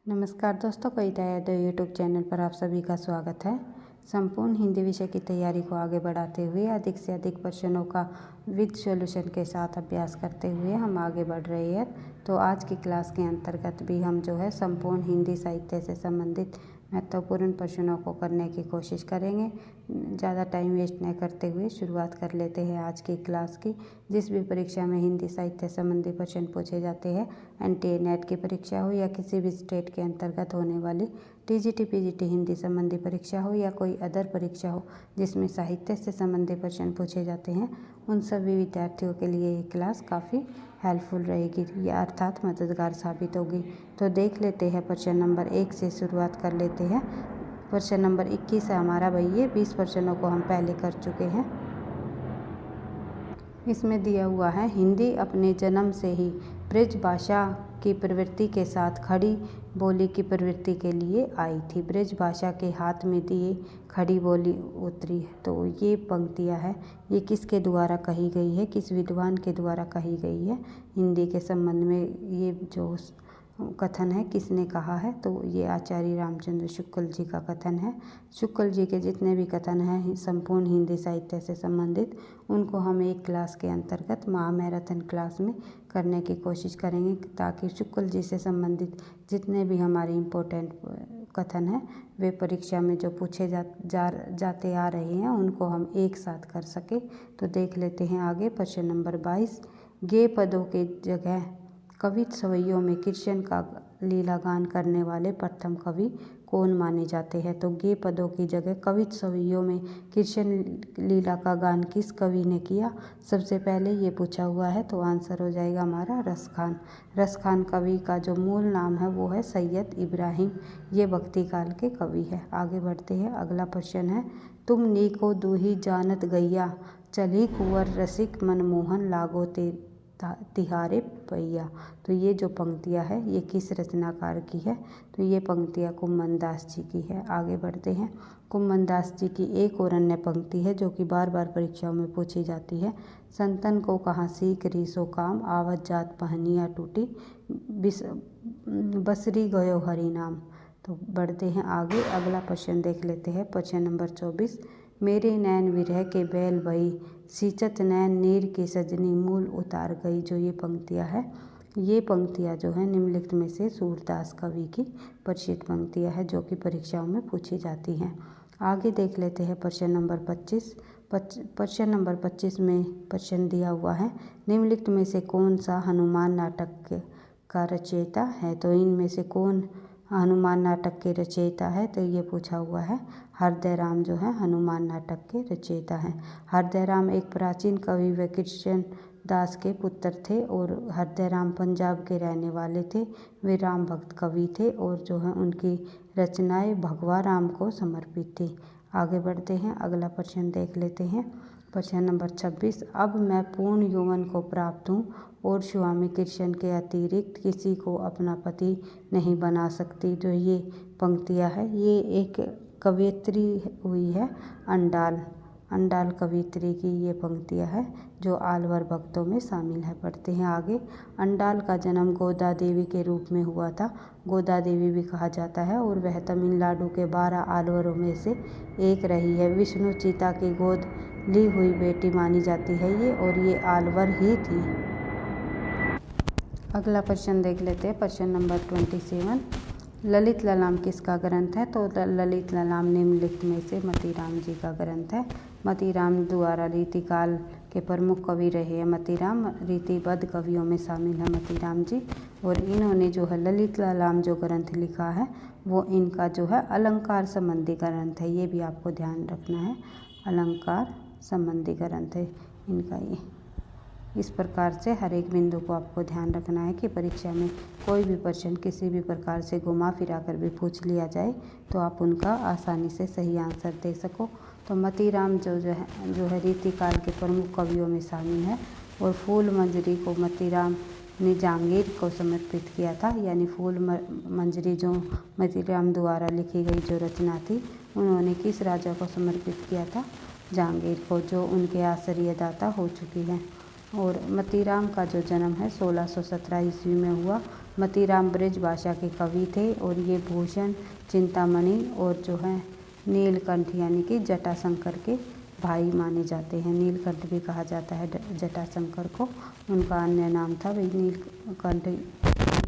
नमस्कार दोस्तों, कविता Yadav YouTube channel पर आप सभी का स्वागत है। संपूर्ण हिंदी विषय की तैयारी को आगे बढ़ाते हुए अधिक से अधिक प्रश्नों का विद सॉल्यूशन के साथ अभ्यास करते हुए हम आगे बढ़ रहे हैं। तो आज की क्लास के अंतर्गत भी हम जो है संपूर्ण हिंदी साहित्य से संबंधित महत्वपूर्ण प्रश्नों को करने की कोशिश करेंगे। ज़्यादा टाइम वेस्ट न करते हुए शुरुआत कर लेते हैं आज की क्लास की। जिस भी परीक्षा में हिंदी साहित्य संबंधी प्रश्न पूछे जाते हैं, NTA नेट की परीक्षा हो या किसी भी स्टेट के अंतर्गत होने वाली TGT PGT हिंदी संबंधी परीक्षा हो या कोई अदर परीक्षा हो जिसमें साहित्य से संबंधित प्रश्न पूछे जाते हैं, उन सभी विद्यार्थियों के लिए ये क्लास काफ़ी हेल्पफुल रहेगी या अर्थात मददगार साबित होगी। तो देख लेते हैं, प्रश्न नंबर 1 से शुरुआत कर लेते हैं। प्रश्न नंबर 21 है हमारा भाई, ये 20 प्रश्नों को हम पहले कर चुके हैं। इसमें दिया हुआ है, हिंदी अपने जन्म से ही ब्रज भाषा की प्रवृत्ति के साथ खड़ी बोली की प्रवृत्ति के लिए आई थी। ब्रज भाषा के हाथ में दिए खड़ी बोली उतरी है। तो ये पंक्तियाँ है, ये किसके द्वारा कही गई है, किस विद्वान के द्वारा कही गई है हिंदी के संबंध में। ये जो कथन है किसने कहा है, तो ये आचार्य रामचंद्र शुक्ल जी का कथन है। शुक्ल जी के जितने भी कथन हैं संपूर्ण हिंदी साहित्य से संबंधित, उनको हम एक क्लास के अंतर्गत महामैराथन क्लास में करने की कोशिश करेंगे, ताकि शुक्ल जी से संबंधित जितने भी हमारे इम्पोर्टेंट कथन हैं वे परीक्षा में जो पूछे जाते आ रहे हैं उनको हम एक साथ कर सके। तो देख लेते हैं आगे। प्रश्न नंबर 22, गे पदों के जगह कवित सवैयों में कृष्ण का लीला गान करने वाले प्रथम कवि कौन माने जाते हैं। तो गे पदों की जगह कवित सवैयों में कृष्ण लीला का गान किस कवि ने किया, सबसे पहले ये पूछा हुआ है। तो आंसर हो जाएगा हमारा रस खान। रस खान कवि का जो मूल नाम है वो है सैयद इब्राहिम, ये भक्ति काल के कवि है। आगे बढ़ते हैं, अगला प्रश्न है, तुम नीको दूही जानत गैया चली कुंवर रसिक मनमोहन लागो तिहारे पैया। तो ये जो पंक्तियाँ है ये किस रचनाकार की है, तो ये पंक्तियाँ कुम्मन दास जी की है। आगे बढ़ते हैं, कुम्मन दास जी की एक और अन्य पंक्ति है जो कि बार बार परीक्षाओं में पूछी जाती है। संतन को कहाँ सीख रीसो काम आवत जात पहनिया टूटी बसरी गयो हरि नाम। तो बढ़ते हैं आगे, अगला प्रश्न देख लेते हैं। प्रश्न नंबर 24, मेरे नैन विरह के बैल भई सींचत नैन नीर की सजनी मूल उतार गई। जो ये पंक्तियाँ है, ये पंक्तियाँ जो है निम्नलिखित में से सूरदास कवि की प्रसिद्ध पंक्तियाँ है जो कि परीक्षाओं में पूछी जाती हैं। आगे देख लेते हैं प्रश्न नंबर 25। प्रश्न नंबर 25 में प्रश्न दिया हुआ है, निम्नलिखित में से कौन सा हनुमान नाटक का रचयिता है। तो इनमें से कौन हनुमान नाटक के रचयिता है, तो ये पूछा हुआ है। हरदय राम जो है हनुमान नाटक के रचयिता हैं। हरदय राम एक प्राचीन कवि व कृष्ण दास के पुत्र थे और हरदय राम पंजाब के रहने वाले थे। वे राम भक्त कवि थे और जो है उनकी रचनाएं भगवा राम को समर्पित थी। आगे बढ़ते हैं, अगला प्रश्न देख लेते हैं। प्रश्न नंबर 26, अब मैं पूर्ण यौवन को प्राप्त हूँ और स्वामी कृष्ण के अतिरिक्त किसी को अपना पति नहीं बना सकती। जो ये पंक्तियाँ है ये एक कवयित्री हुई है अंडाल कवियत्री की ये पंक्तियाँ है जो आलवर भक्तों में शामिल है। पढ़ते हैं आगे, अंडाल का जन्म गोदा देवी के रूप में हुआ था। गोदा देवी भी कहा जाता है और वह तमिलनाडु के 12 आलवरों में से एक रही है। विष्णु चिता की गोद ली हुई बेटी मानी जाती है ये, और ये आलवर ही थी। अगला प्रश्न देख लेते हैं। प्रश्न नंबर 27, ललित ललाम किसका ग्रंथ है। तो ललित ललाम निम्नलिखित में से मतीराम जी का ग्रंथ है। मतीराम द्वारा रीतिकाल के प्रमुख कवि रहे हैं। मतीराम रीतिबद्ध कवियों में शामिल है मतीराम जी, और इन्होंने जो है ललित ललाम जो ग्रंथ लिखा है वो इनका जो है अलंकार संबंधी ग्रंथ है। ये भी आपको ध्यान रखना है, अलंकार संबंधी ग्रंथ है इनका ये। इस प्रकार से हर एक बिंदु को आपको ध्यान रखना है कि परीक्षा में कोई भी प्रश्न किसी भी प्रकार से घुमा फिरा कर भी पूछ लिया जाए तो आप उनका आसानी से सही आंसर दे सको। तो मतीराम जो है रीतिकाल के प्रमुख कवियों में शामिल है, और फूल मंजरी को मतीराम ने जहांगीर को समर्पित किया था। यानी फूल मंजरी जो मतीराम द्वारा लिखी गई जो रचना थी, उन्होंने किस राजा को समर्पित किया था, जहांगीर को, जो उनके आश्रयदाता हो चुकी हैं। और मतीराम का जो जन्म है 1617 ईस्वी में हुआ। मतीराम ब्रज भाषा के कवि थे और ये भूषण, चिंतामणि और जो है नीलकंठ यानी कि जटाशंकर के भाई माने जाते हैं। नीलकंठ भी कहा जाता है जटाशंकर को, उनका अन्य नाम था भाई नीलकंठ।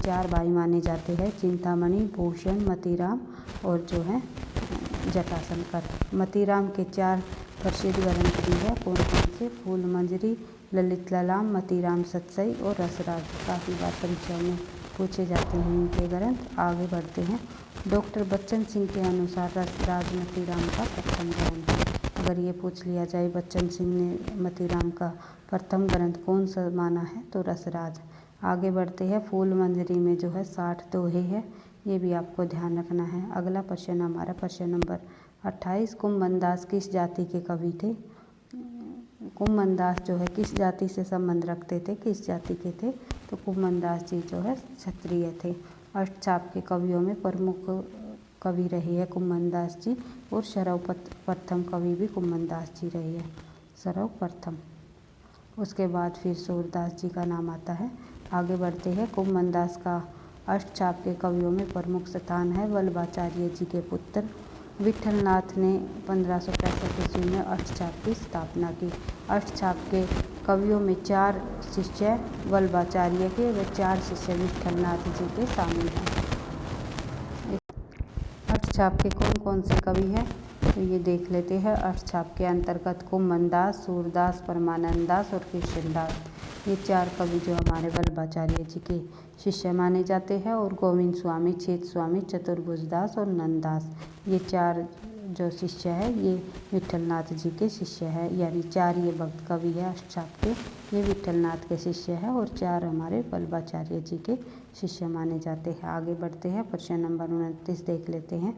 4 भाई माने जाते हैं, चिंतामणि, भूषण, मतीराम और जो है जटाशंकर। मतीराम के 4 प्रसिद्ध ग्रंथ भी है। कौन कौन से? फूल मंजरी, ललित ललाम, मतीराम सतसई और रसराज। काफ़ी बार परीक्षा में पूछे जाते हैं इनके ग्रंथ। आगे बढ़ते हैं। डॉक्टर बच्चन सिंह के अनुसार रसराज मतीराम का प्रथम ग्रंथ है। अगर ये पूछ लिया जाए बच्चन सिंह ने मतीराम का प्रथम ग्रंथ कौन सा माना है, तो रसराज। आगे बढ़ते हैं। फूल मंजरी में जो है 60 दोहे हैं, ये भी आपको ध्यान रखना है। अगला प्रश्न हमारा प्रश्न नंबर 28। कुम्भनदास किस जाति के कवि थे? कुम्भनदास जो है किस जाति से संबंध रखते थे, किस जाति के थे? तो कुम्भनदास जी जो है क्षत्रिय थे। अष्टचाप के कवियों में प्रमुख कवि रहे हैं कुम्भनदास जी, और सर्वप्रथम कवि भी कुम्भनदास जी रहे हैं, सर्वप्रथम। उसके बाद फिर सूरदास जी का नाम आता है। आगे बढ़ते हैं। कुम्भनदास का अष्टचाप के कवियों में प्रमुख स्थान है। वल्लभाचार्य जी के पुत्र विठलनाथ ने 1565 ईस्वी में अष्टचाप की स्थापना की। अष्टचाप के कवियों में 4 शिष्य वल्लभाचार्य के व 4 शिष्य विठलनाथ जी के शामिल हैं। अष्टचाप के कौन कौन से कवि हैं, तो ये देख लेते हैं। अष्टचाप के अंतर्गत कुम्भनदास, सूरदास, परमानंद दास और कृष्णदास, ये 4 कवि जो हमारे वल्लभाचार्य जी के शिष्य माने जाते हैं। और गोविंद स्वामी, छेद स्वामी, चतुर्भुज दास और नंददास, ये 4 जो शिष्य है ये विठलनाथ जी के शिष्य है। यानी 4 ये भक्त कवि है अष्टचाप के, ये विठलनाथ के शिष्य है और 4 हमारे वल्लभाचार्य जी के शिष्य माने जाते हैं। आगे बढ़ते हैं। प्रश्न नंबर 29 देख लेते हैं।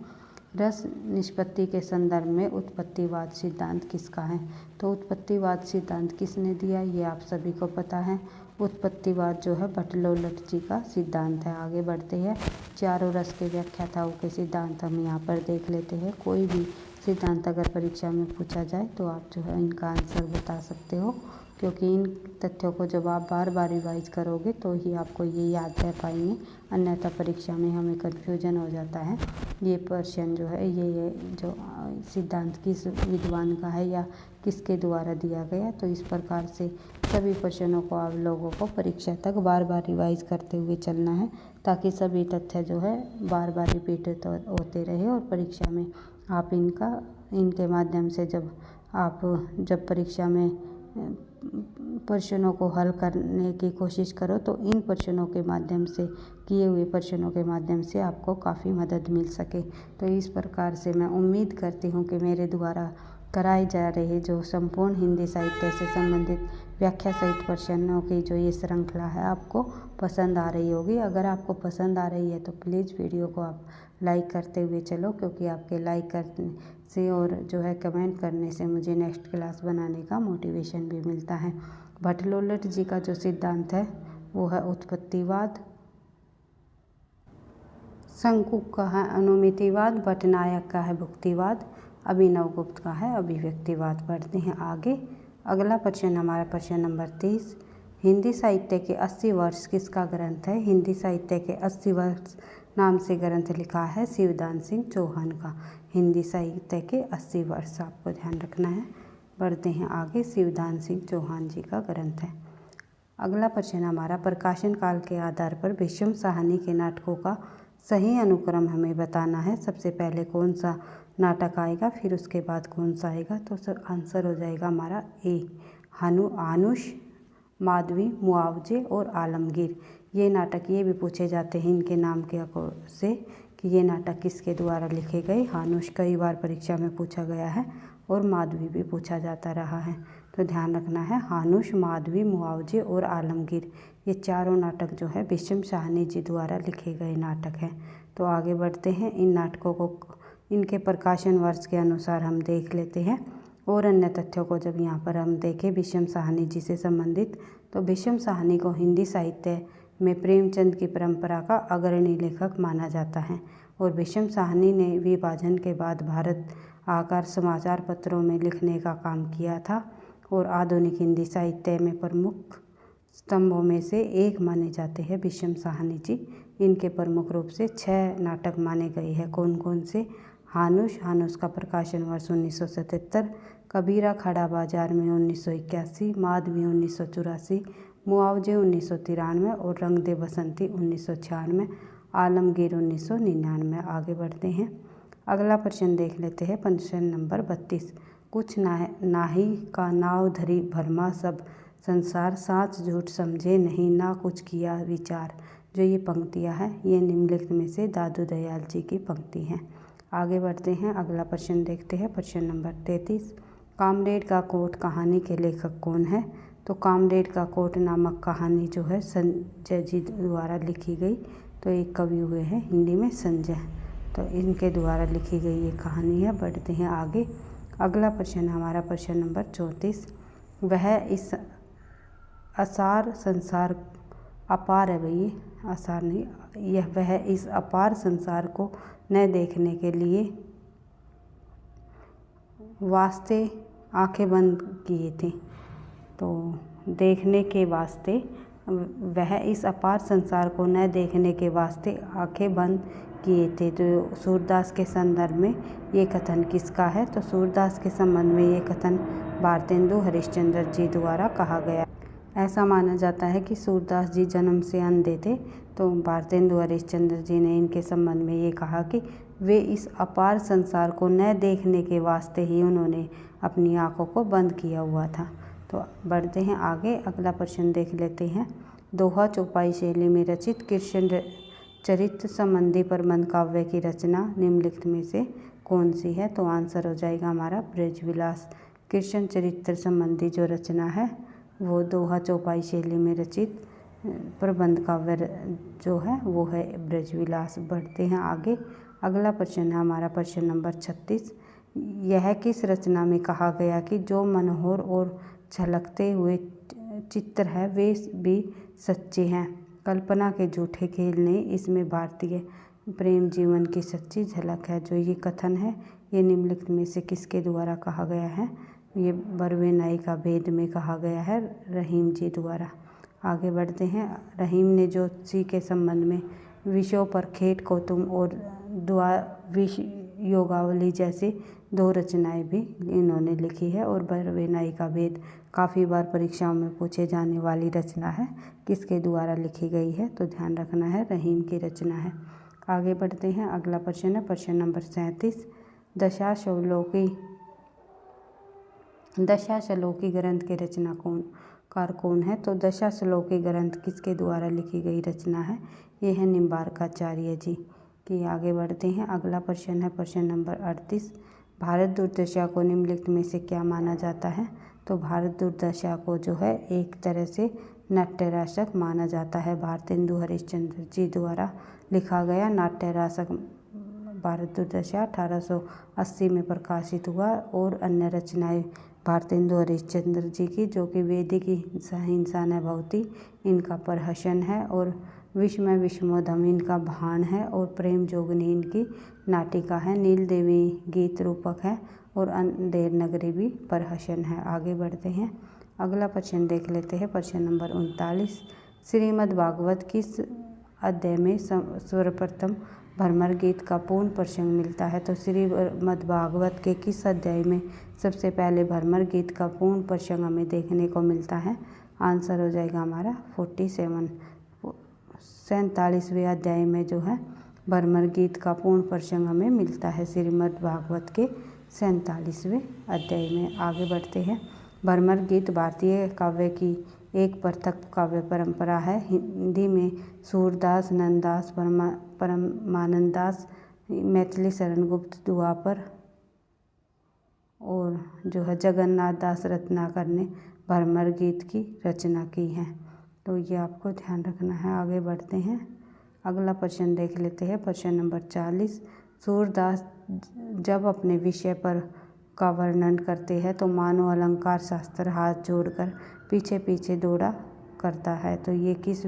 रस निष्पत्ति के संदर्भ में उत्पत्तिवाद सिद्धांत किसका है? तो उत्पत्तिवाद सिद्धांत किसने दिया, ये आप सभी को पता है। उत्पत्तिवाद जो है बटलोलट जी का सिद्धांत है। आगे बढ़ते हैं। चारों रस के व्याख्याताओं के सिद्धांत हम यहाँ पर देख लेते हैं। कोई भी सिद्धांत अगर परीक्षा में पूछा जाए तो आप जो है इनका आंसर बता सकते हो, क्योंकि इन तथ्यों को जब आप बार बार रिवाइज करोगे तो ही आपको ये याद रह पाएंगे, अन्यथा परीक्षा में हमें कन्फ्यूजन हो जाता है। ये प्रश्न जो है ये जो सिद्धांत किस विद्वान का है या किसके द्वारा दिया गया, तो इस प्रकार से सभी प्रश्नों को आप लोगों को परीक्षा तक बार बार रिवाइज करते हुए चलना है, ताकि सभी तथ्य जो है बार बार रिपीट होते रहे और परीक्षा में आप इनके माध्यम से जब परीक्षा में प्रश्नों को हल करने की कोशिश करो तो इन प्रश्नों के माध्यम से, किए हुए प्रश्नों के माध्यम से आपको काफ़ी मदद मिल सके। तो इस प्रकार से मैं उम्मीद करती हूँ कि मेरे द्वारा कराए जा रहे जो संपूर्ण हिंदी साहित्य से संबंधित व्याख्या सहित प्रश्नों की जो ये श्रृंखला है आपको पसंद आ रही होगी। अगर आपको पसंद आ रही है तो प्लीज़ वीडियो को आप लाइक करते हुए चलो, क्योंकि आपके लाइक करने से और जो है कमेंट करने से मुझे नेक्स्ट क्लास बनाने का मोटिवेशन भी मिलता है। भटलोलट जी का जो सिद्धांत है वो है उत्पत्तिवाद, शंकुक का है अनुमितिवाद, भट्टनायक का है भुक्तिवाद, अभिनव गुप्त का है अभिव्यक्तिवाद। पढ़ते हैं आगे। अगला प्रश्न हमारा प्रश्न नंबर 30। हिंदी साहित्य के 80 वर्ष किसका ग्रंथ है? हिंदी साहित्य के 80 वर्ष नाम से ग्रंथ लिखा है शिवदान सिंह चौहान का। हिंदी साहित्य के 80 वर्ष आपको ध्यान रखना है। बढ़ते हैं आगे। शिवदान सिंह चौहान जी का ग्रंथ है। अगला प्रश्न हमारा प्रकाशन काल के आधार पर भीष्म साहनी के नाटकों का सही अनुक्रम हमें बताना है। सबसे पहले कौन सा नाटक आएगा, फिर उसके बाद कौन सा आएगा, तो आंसर हो जाएगा हमारा ए, हानुश, माधवी, मुआवजे और आलमगीर। ये नाटक ये भी पूछे जाते हैं इनके नाम के से कि ये नाटक किसके द्वारा लिखे गए। हानुश कई बार परीक्षा में पूछा गया है और माधवी भी पूछा जाता रहा है, तो ध्यान रखना है। हानुश, माधवी, मुआवजे और आलमगीर, ये चारों नाटक जो है भीष्म साहनी जी द्वारा लिखे गए नाटक हैं। तो आगे बढ़ते हैं। इन नाटकों को इनके प्रकाशन वर्ष के अनुसार हम देख लेते हैं और अन्य तथ्यों को जब यहाँ पर हम देखें भीष्म साहनी जी से संबंधित, तो भीष्म साहनी को हिंदी साहित्य में प्रेमचंद की परंपरा का अग्रणी लेखक माना जाता है। और भीष्म साहनी ने विभाजन के बाद भारत आकर समाचार पत्रों में लिखने का काम किया था और आधुनिक हिंदी साहित्य में प्रमुख स्तंभों में से एक माने जाते हैं विषम साहनी जी। इनके प्रमुख रूप से 6 नाटक माने गए हैं। कौन कौन से? हानुश का प्रकाशन वर्ष 1977, कबीरा खड़ा बाजार में 1981, माधवी 1984, मुआवजे 1993 और रंग दे बसंती 1996, आलमगीर 1999। आगे बढ़ते हैं। अगला प्रश्न देख लेते हैं। प्रश्न नंबर 32। कुछ नाही का नाव धरी भरमा सब संसार, साच झूठ समझे नहीं ना कुछ किया विचार। जो ये पंक्तियाँ हैं ये निम्नलिखित में से दादू दयाल जी की पंक्ति हैं। आगे बढ़ते हैं। अगला प्रश्न देखते हैं। प्रश्न नंबर 33। कामरेड का कोट कहानी के लेखक कौन है? तो कामरेड का कोट नामक कहानी जो है संजय जी द्वारा लिखी गई। तो एक कवि हुए हैं हिंदी में संजय, तो इनके द्वारा लिखी गई ये कहानी है। बढ़ते हैं आगे। अगला प्रश्न हमारा प्रश्न नंबर 34। वह इस असार संसार अपार है भई, आसार नहीं, यह वह इस अपार संसार को न देखने के लिए वास्ते आंखें बंद किए थे। तो देखने के वास्ते, वह इस अपार संसार को न देखने के वास्ते आंखें बंद किए थे। तो सूरदास के संदर्भ में ये कथन किसका है? तो सूरदास के संबंध में ये कथन भारतेंदु हरिश्चंद्र जी द्वारा कहा गया। ऐसा माना जाता है कि सूरदास जी जन्म से अंधे थे। तो भारतेंदु हरिश्चंद्र जी ने इनके संबंध में ये कहा कि वे इस अपार संसार को न देखने के वास्ते ही उन्होंने अपनी आँखों को बंद किया हुआ था। तो बढ़ते हैं आगे। अगला प्रश्न देख लेते हैं। दोहा चौपाई शैली में रचित कृष्ण चरित्र संबंधी प्रबंध काव्य की रचना निम्नलिखित में से कौन सी है? तो आंसर हो जाएगा हमारा ब्रजविलास। कृष्ण चरित्र संबंधी जो रचना है वो दोहा चौपाई शैली में रचित प्रबंध काव्य जो है वो है ब्रजविलास। बढ़ते हैं आगे। अगला प्रश्न है हमारा प्रश्न नंबर 36। यह किस रचना में कहा गया कि जो मनोहर और झलकते हुए चित्र है वे भी सच्चे हैं? कल्पना के झूठे खेल ने इसमें भारतीय प्रेम जीवन की सच्ची झलक है। जो ये कथन है ये निम्नलिखित में से किसके द्वारा कहा गया है? ये बरवे नाई का भेद में कहा गया है रहीम जी द्वारा। आगे बढ़ते हैं। रहीम ने ज्योतिषी के संबंध में विषयों पर खेट कौतुम और विष योगावली जैसी 2 रचनाएं भी इन्होंने लिखी है। और बरवे नाई का भेद काफ़ी बार परीक्षाओं में पूछे जाने वाली रचना है। किसके द्वारा लिखी गई है? तो ध्यान रखना है रहीम की रचना है। आगे बढ़ते हैं। अगला प्रश्न है प्रश्न नंबर 37। दशाश्लोकी ग्रंथ के रचनाकार कौन है? तो दशाश्लोकी ग्रंथ किसके द्वारा लिखी गई रचना है? ये है निम्बार्काचार्य जी की। आगे बढ़ते हैं। अगला प्रश्न है प्रश्न नंबर 38। भारत दुर्दशा को निम्नलिखित में से क्या माना जाता है? तो भारत दुर्दशा को जो है एक तरह से नाट्यरासक माना जाता है। भारतेंदु हरिश्चंद्र जी द्वारा लिखा गया नाट्यरासक भारत दुर्दशा 1880 में प्रकाशित हुआ। और अन्य रचनाएं भारतेंदु हरिश्चंद्र जी की जो कि वेदिक हिंसा न भवती इनका प्रहसन है, और विस्मय विस्मोधम इनका भाण है, और प्रेम जोगनी इनकी नाटिका है, नील देवी गीत रूपक है, और अंधेर नगरी भी प्रहसन है। आगे बढ़ते हैं। अगला प्रश्न देख लेते हैं प्रश्न नंबर 39। श्रीमद् भागवत किस अध्याय में सर्वप्रथम भ्रमर गीत का पूर्ण प्रसंग मिलता है? तो श्रीमद् भागवत के किस अध्याय में सबसे पहले भ्रमर गीत का पूर्ण प्रसंग हमें देखने को मिलता है? आंसर हो जाएगा हमारा 47वें अध्याय में जो है भ्रमर गीत का पूर्ण प्रसंग हमें मिलता है श्रीमद् भागवत के 47वें अध्याय में। आगे बढ़ते हैं। भ्रमर गीत भारतीय काव्य की एक पृथक काव्य परंपरा है। हिंदी में सूरदास, नंददास, परमानंददास, मैथिली शरण गुप्त, द्वापर और जो है जगन्नाथ दास रत्नाकर ने भ्रमर गीत की रचना की है। तो ये आपको ध्यान रखना है। आगे बढ़ते हैं। अगला प्रश्न देख लेते हैं प्रश्न नंबर 40। सूरदास जब अपने विषय पर का वर्णन करते हैं तो मानो अलंकार शास्त्र हाथ जोड़कर पीछे पीछे दौड़ा करता है। तो ये किस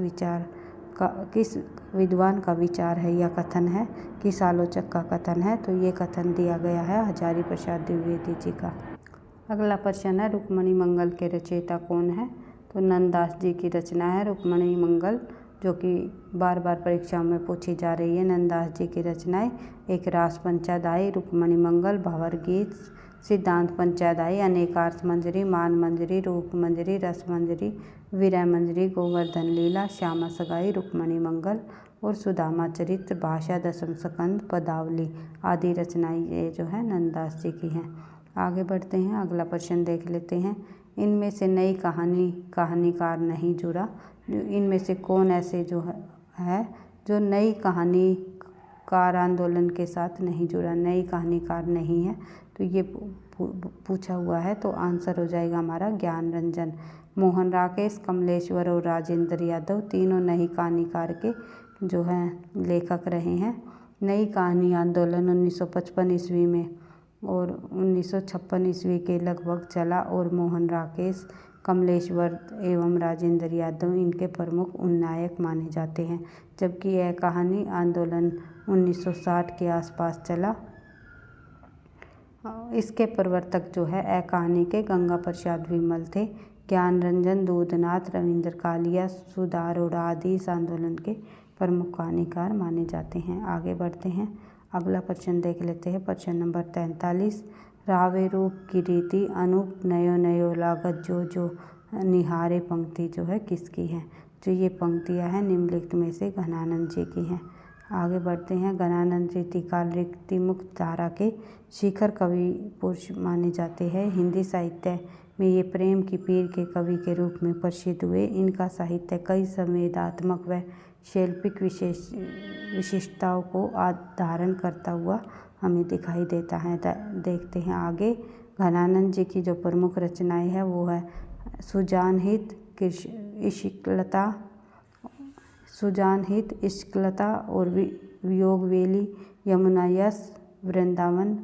विद्वान का विचार है या कथन है? किस आलोचक का कथन है? तो ये कथन दिया गया है हजारी प्रसाद द्विवेदी जी का। अगला प्रश्न है रुक्मणी मंगल के रचयिता कौन है? तो नंददास जी की रचना है रुक्मणी मंगल, जो कि बार बार परीक्षाओं में पूछी जा रही है। नंददास जी की रचनाएं एक रास पंचादाई, रुक्मणी मंगल, भंवर गीत, सिद्धांत पंचादाई, अनेकार्थ मंजरी, मान मंजरी, रूप मंजरी, रस मंजरी, विरह मंजरी, गोवर्धन लीला, श्यामा सगाई, रुक्मणी मंगल और सुदामा चरित्र, भाषा, दशम स्कंद, पदावली आदि रचनाएं ये जो है नंददास जी की हैं। आगे बढ़ते हैं, अगला प्रश्न देख लेते हैं। इनमें से नई कहानीकार नहीं जुड़ा। इनमें से कौन ऐसे जो है जो नई कहानीकार आंदोलन के साथ नहीं जुड़ा, नई कहानीकार नहीं है, तो ये पूछा हुआ है। तो आंसर हो जाएगा हमारा ज्ञान रंजन। मोहन राकेश, कमलेश्वर और राजेंद्र यादव तीनों नई कहानीकार के जो हैं लेखक रहे हैं। नई कहानी आंदोलन 1955 ईस्वी में और 1956 ईस्वी के लगभग चला और मोहन राकेश, कमलेश्वर एवं राजेंद्र यादव इनके प्रमुख उन्नायक माने जाते हैं, जबकि यह कहानी आंदोलन 1960 के आसपास चला। इसके प्रवर्तक जो है कहानी के गंगा प्रसाद विमल थे। ज्ञान रंजन, दूधनाथ, रविंद्र कालिया, सुधा अरोड़ा आदि इस आंदोलन के प्रमुख कहानीकार माने जाते हैं। आगे बढ़ते हैं, अगला प्रश्न देख लेते हैं। प्रश्न नंबर 43। रावे रूप की रीति अनूप नयो नयो लागत जो जो निहारे पंक्ति जो है किसकी है। जो ये पंक्तियाँ हैं निम्नलिखित में से घनानंद जी की हैं। आगे बढ़ते हैं, घनानंद रीतिकाल रीति मुक्त धारा के शिखर कवि पुरुष माने जाते हैं। हिंदी साहित्य में ये प्रेम की पीर के कवि के रूप में प्रसिद्ध हुए। इनका साहित्य कई संवेदनात्मक व शैल्पिक विशिष्टताओं को धारण करता हुआ हमें दिखाई देता है। देखते हैं आगे। घनानंद जी की जो प्रमुख रचनाएं है वो है सुजानहित, इश्कलता और वियोगवेली, यमुना यश, वृंदावन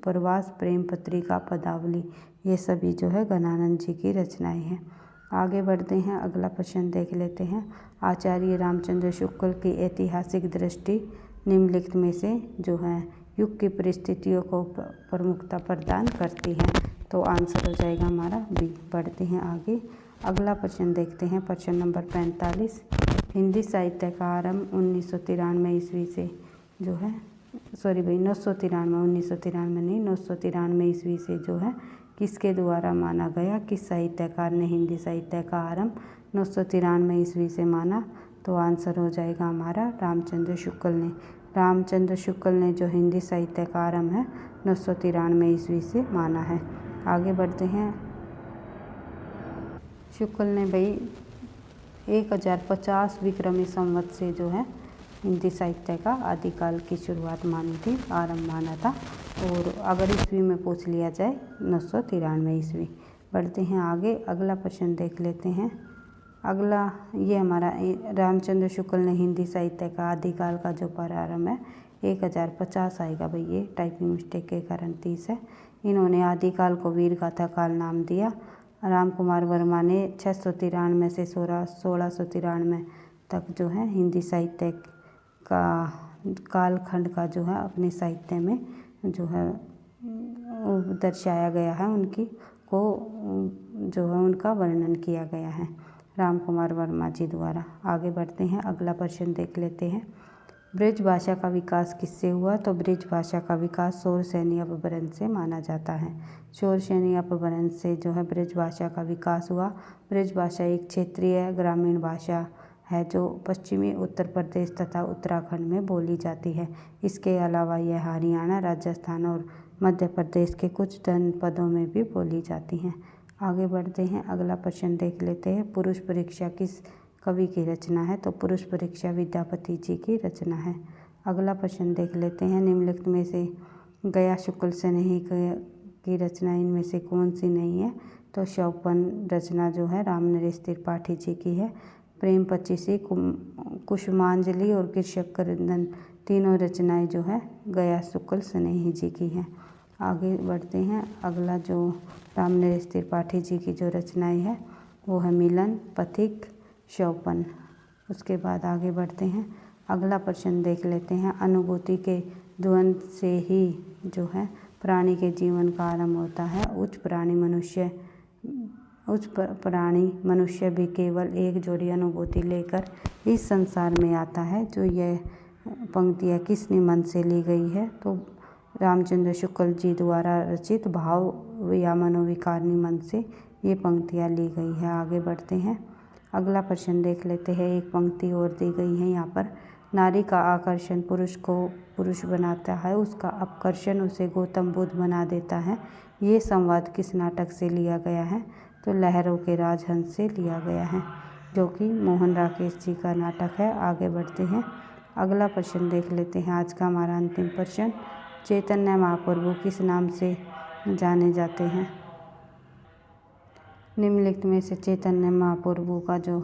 प्रवास, प्रेम पत्रिका, पदावली, ये सभी जो है घनानंद जी की रचनाएं हैं। आगे बढ़ते हैं, अगला प्रश्न देख लेते हैं। आचार्य रामचंद्र शुक्ल की ऐतिहासिक दृष्टि निम्नलिखित में से जो है युग की परिस्थितियों को प्रमुखता प्रदान करती है। तो आंसर हो जाएगा हमारा बी। बढ़ते हैं आगे, अगला प्रश्न देखते हैं। प्रश्न नंबर 45। हिंदी साहित्य का आरंभ 1993 ईस्वी से जो है 993 ईस्वी से जो है किसके द्वारा माना गया। किस साहित्यकार ने हिंदी साहित्य का आरंभ 993 ईस्वी से माना। तो आंसर हो जाएगा हमारा रामचंद्र शुक्ल ने। रामचंद्र शुक्ल ने जो हिंदी साहित्य का आरंभ है 993 ईस्वी से माना है। आगे बढ़ते हैं, शुक्ल ने भाई 1050 विक्रमी संवत से जो है हिंदी साहित्य का आदिकाल की शुरुआत मानी थी, आरंभ माना था। और अगर ईस्वी में पूछ लिया जाए 993 ईस्वी। बढ़ते हैं आगे, अगला प्रश्न देख लेते हैं। अगला ये हमारा रामचंद्र शुक्ल ने हिंदी साहित्य का आदिकाल का जो प्रारंभ है 1050 आएगा भाई, ये टाइपिंग मिस्टेक के कारण 30 है। इन्होंने आदिकाल को वीर गाथा काल नाम दिया। राम कुमार वर्मा ने 693 से 1693 तक जो है हिंदी साहित्य का कालखंड का जो है अपने साहित्य में जो है दर्शाया गया है, उनकी को जो है उनका वर्णन किया गया है राम कुमार वर्मा जी द्वारा। आगे बढ़ते हैं, अगला प्रश्न देख लेते हैं। ब्रज भाषा का विकास किससे हुआ। तो ब्रज भाषा का विकास शौरसेनी अपभ्रंश से माना जाता है। शौरसेनी अपभ्रंश से जो है ब्रज भाषा का विकास हुआ। ब्रज भाषा एक क्षेत्रीय ग्रामीण भाषा है जो पश्चिमी उत्तर प्रदेश तथा उत्तराखंड में बोली जाती है। इसके अलावा यह हरियाणा, राजस्थान और मध्य प्रदेश के कुछ जनपदों में भी बोली जाती हैं। आगे बढ़ते हैं, अगला प्रश्न देख लेते हैं। पुरुष परीक्षा किस कवि की रचना है। तो पुरुष परीक्षा विद्यापति जी की रचना है। अगला प्रश्न देख लेते हैं। निम्नलिखित में से गया शुक्ल से नहीं की रचना इनमें से कौन सी नहीं है। तो शौपन रचना जो है रामनरेश त्रिपाठी जी की है। प्रेम पचीसी, कुसुमांजलि और कृषक क्रंदन तीनों रचनाएं जो है गया शुक्ल स्नेही जी की हैं। आगे बढ़ते हैं, अगला जो रामनरेश त्रिपाठी जी की जो रचनाएं है वो है मिलन, पथिक, शौपन। उसके बाद आगे बढ़ते हैं, अगला प्रश्न देख लेते हैं। अनुभूति के द्वंद्व से ही जो है प्राणी के जीवन का आरंभ होता है। उच्च प्राणी मनुष्य उस प्राणी मनुष्य भी केवल एक जोड़ी अनुभूति लेकर इस संसार में आता है। जो यह पंक्तियाँ किस निबंध से ली गई है? तो रामचंद्र शुक्ल जी द्वारा रचित भाव या मनोविकार निबंध से ये पंक्तियाँ ली गई है। आगे बढ़ते हैं, अगला प्रश्न देख लेते हैं। एक पंक्ति और दी गई है यहाँ पर, नारी का आकर्षण पुरुष को पुरुष बनाता है, उसका अपकर्षण उसे गौतम बुद्ध बना देता है। ये संवाद किस नाटक से लिया गया है? तो लहरों के राजहंस से लिया गया है, जो कि मोहन राकेश जी का नाटक है। आगे बढ़ते हैं, अगला प्रश्न देख लेते हैं। आज का हमारा अंतिम प्रश्न, चैतन्य महाप्रभु किस नाम से जाने जाते हैं? निम्नलिखित में से चैतन्य महाप्रभु का जो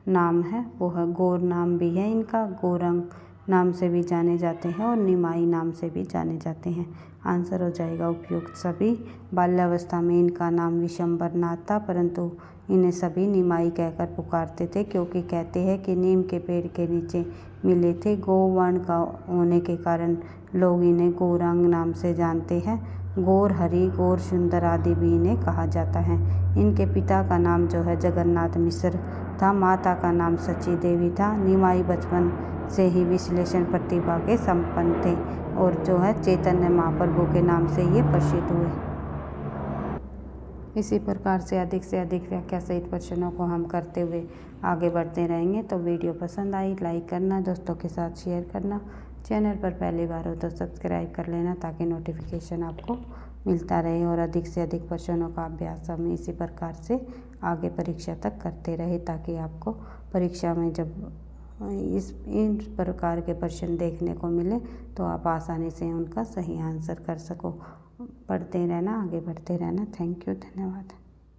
नाम है वो है, गौर नाम भी है इनका, गौरंग नाम से भी जाने जाते हैं और निमाई नाम से भी जाने जाते हैं। आंसर हो जाएगा उपयुक्त सभी। बाल्यावस्था में इनका नाम विशंबर नाथ था, परंतु इन्हें सभी निमाई कहकर पुकारते थे, क्योंकि कहते हैं कि नीम के पेड़ के नीचे मिले थे। गौवर्ण का होने के कारण लोग इन्हें गौरांग नाम से जानते हैं। गौर हरि, गौर सुंदर आदि भी इन्हें कहा जाता है। इनके पिता का नाम जो है जगन्नाथ मिश्र था, माता का नाम सची देवी था। निमाई बचपन से ही विश्लेषण प्रतिभा के संपन्न थे और जो है चैतन्य महाप्रभु के नाम से ये प्रसिद्ध हुए। इसी प्रकार से अधिक व्याख्या सहित प्रश्नों को हम करते हुए आगे बढ़ते रहेंगे। तो वीडियो पसंद आई लाइक करना, दोस्तों के साथ शेयर करना, चैनल पर पहली बार हो तो सब्सक्राइब कर लेना, ताकि नोटिफिकेशन आपको मिलता रहे और अधिक से अधिक प्रश्नों का अभ्यास हम इसी प्रकार से आगे परीक्षा तक करते रहे, ताकि आपको परीक्षा में जब इन प्रकार के प्रश्न देखने को मिले तो आप आसानी से उनका सही आंसर कर सको। पढ़ते रहना, आगे बढ़ते रहना। थैंक यू, धन्यवाद।